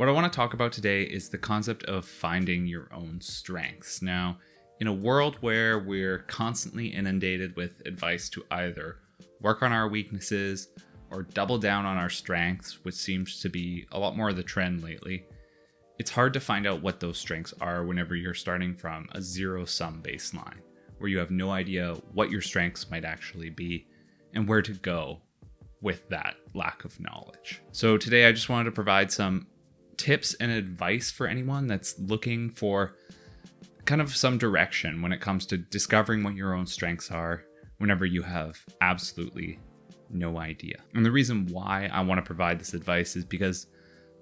What I want to talk about today is the concept of finding your own strengths. Now, in a world where we're constantly inundated with advice to either work on our weaknesses or double down on our strengths, which seems to be a lot more of the trend lately, it's hard to find out what those strengths are whenever you're starting from a zero-sum baseline, where you have no idea what your strengths might actually be and where to go with that lack of knowledge. So today I just wanted to provide some tips and advice for anyone that's looking for kind of some direction when it comes to discovering what your own strengths are whenever you have absolutely no idea. And the reason why I want to provide this advice is because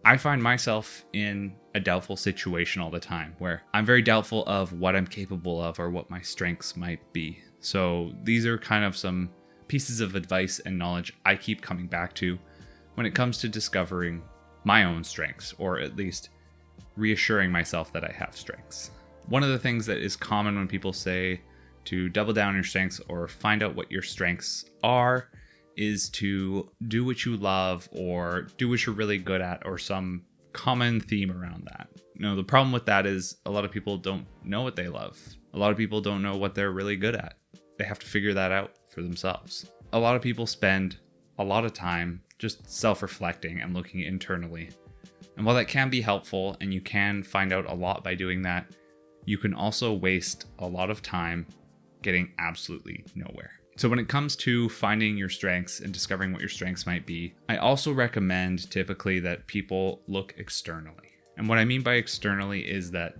I find myself in a doubtful situation all the time where I'm very doubtful of what I'm capable of or what my strengths might be. So these are kind of some pieces of advice and knowledge I keep coming back to when it comes to discovering my own strengths, or at least reassuring myself that I have strengths. One of the things that is common when people say to double down on your strengths or find out what your strengths are is to do what you love or do what you're really good at, or some common theme around that. The problem with that is a lot of people don't know what they love. A lot of people don't know what they're really good at. They have to figure that out for themselves. A lot of people spend a lot of time just self-reflecting and looking internally. And while that can be helpful and you can find out a lot by doing that, you can also waste a lot of time getting absolutely nowhere. So when it comes to finding your strengths and discovering what your strengths might be, I also recommend typically that people look externally. And what I mean by externally is that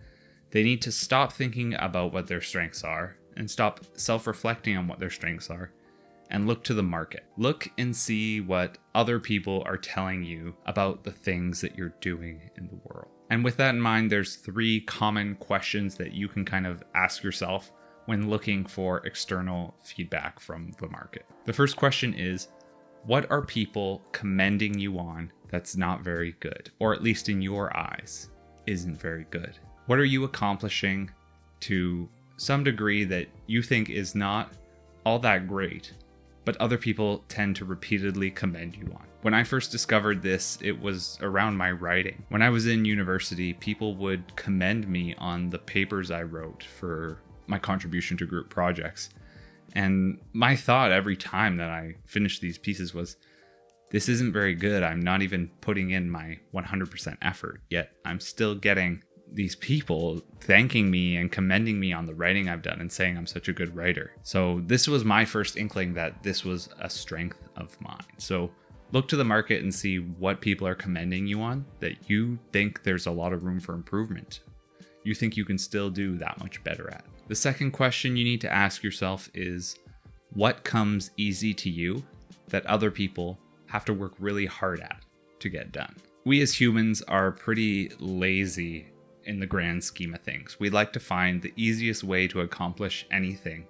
they need to stop thinking about what their strengths are and stop self-reflecting on what their strengths are and look to the market. Look and see what other people are telling you about the things that you're doing in the world. And with that in mind, there's 3 common questions that you can kind of ask yourself when looking for external feedback from the market. The first question is, what are people commending you on that's not very good, or at least in your eyes isn't very good? What are you accomplishing to some degree that you think is not all that great, but other people tend to repeatedly commend you on? When I first discovered this, it was around my writing. When I was in university, people would commend me on the papers I wrote for my contribution to group projects. And my thought every time that I finished these pieces was, this isn't very good. I'm not even putting in my 100% effort, yet I'm still getting these people thanking me and commending me on the writing I've done and saying I'm such a good writer. So this was my first inkling that this was a strength of mine. So look to the market and see what people are commending you on that you think there's a lot of room for improvement. You think you can still do that much better at. The second question you need to ask yourself is, what comes easy to you that other people have to work really hard at to get done? We as humans are pretty lazy in the grand scheme of things. We like to find the easiest way to accomplish anything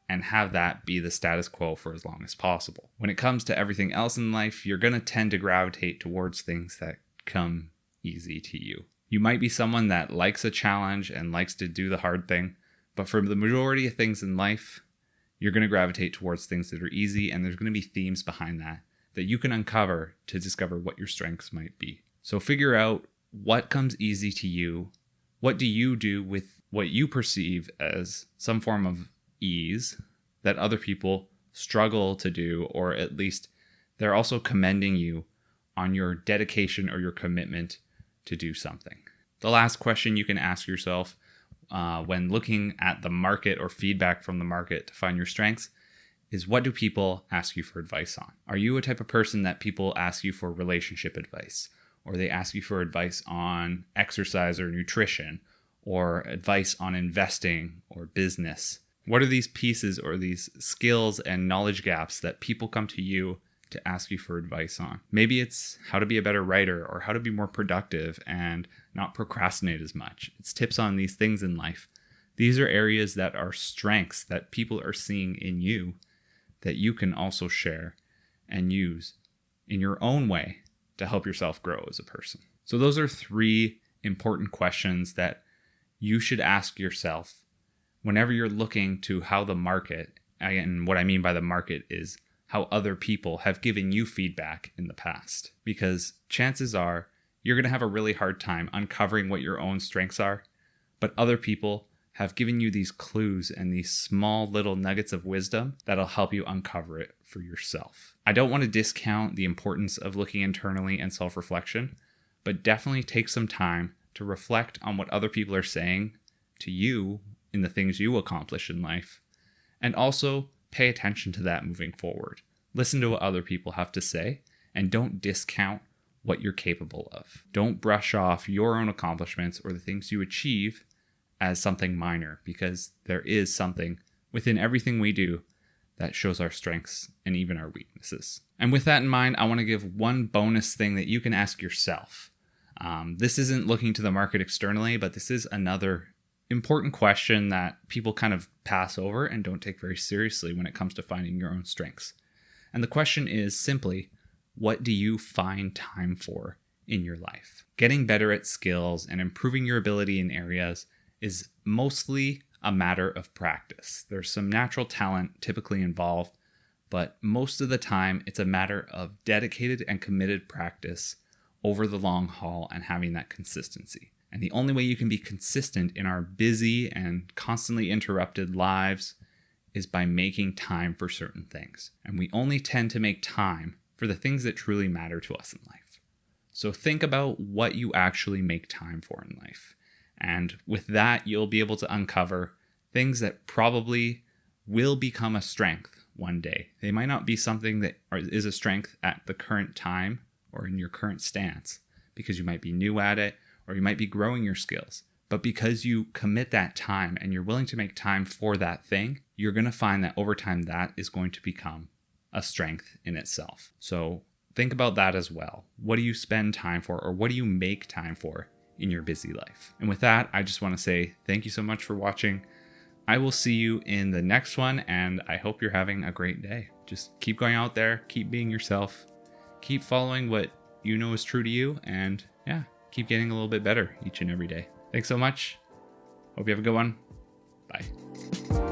and have that be the status quo for as long as possible. When it comes to everything else in life, you're going to tend to gravitate towards things that come easy to you. You might be someone that likes a challenge and likes to do the hard thing, but for the majority of things in life, you're going to gravitate towards things that are easy, and there's going to be themes behind that you can uncover to discover what your strengths might be. So figure out what comes easy to you. What do you do with what you perceive as some form of ease that other people struggle to do, or at least they're also commending you on your dedication or your commitment to do something. The last question you can ask yourself when looking at the market or feedback from the market to find your strengths is, what do people ask you for advice on? Are you a type of person that people ask you for relationship advice, or they ask you for advice on exercise or nutrition, or advice on investing or business? What are these pieces or these skills and knowledge gaps that people come to you to ask you for advice on? Maybe it's how to be a better writer, or how to be more productive and not procrastinate as much. It's tips on these things in life. These are areas that are strengths that people are seeing in you that you can also share and use in your own way to help yourself grow as a person. So those are 3 important questions that you should ask yourself whenever you're looking to how the market, and what I mean by the market is how other people have given you feedback in the past. Because chances are you're going to have a really hard time uncovering what your own strengths are, but other people have given you these clues and these small little nuggets of wisdom that'll help you uncover it for yourself. I don't want to discount the importance of looking internally and self-reflection, but definitely take some time to reflect on what other people are saying to you in the things you accomplish in life, and also pay attention to that moving forward. Listen to what other people have to say, and don't discount what you're capable of. Don't brush off your own accomplishments or the things you achieve as something minor, because there is something within everything we do that shows our strengths and even our weaknesses. And with that in mind, I want to give one bonus thing that you can ask yourself. This isn't looking to the market externally, but this is another important question that people kind of pass over and don't take very seriously when it comes to finding your own strengths. And the question is simply, what do you find time for in your life? Getting better at skills and improving your ability in areas is mostly a matter of practice. There's some natural talent typically involved, but most of the time it's a matter of dedicated and committed practice over the long haul and having that consistency. And the only way you can be consistent in our busy and constantly interrupted lives is by making time for certain things. And we only tend to make time for the things that truly matter to us in life. So think about what you actually make time for in life. And with that, you'll be able to uncover things that probably will become a strength one day. They might not be something that is a strength at the current time or in your current stance, because you might be new at it, or you might be growing your skills. But because you commit that time and you're willing to make time for that thing, you're going to find that over time that is going to become a strength in itself. So think about that as well. What do you spend time for, or what do you make time for in your busy life? And with that, I just want to say thank you so much for watching. I will see you in the next one, and I hope you're having a great day. Just keep going out there, keep being yourself, keep following what you know is true to you, and keep getting a little bit better each and every day. Thanks so much. Hope you have a good one. Bye.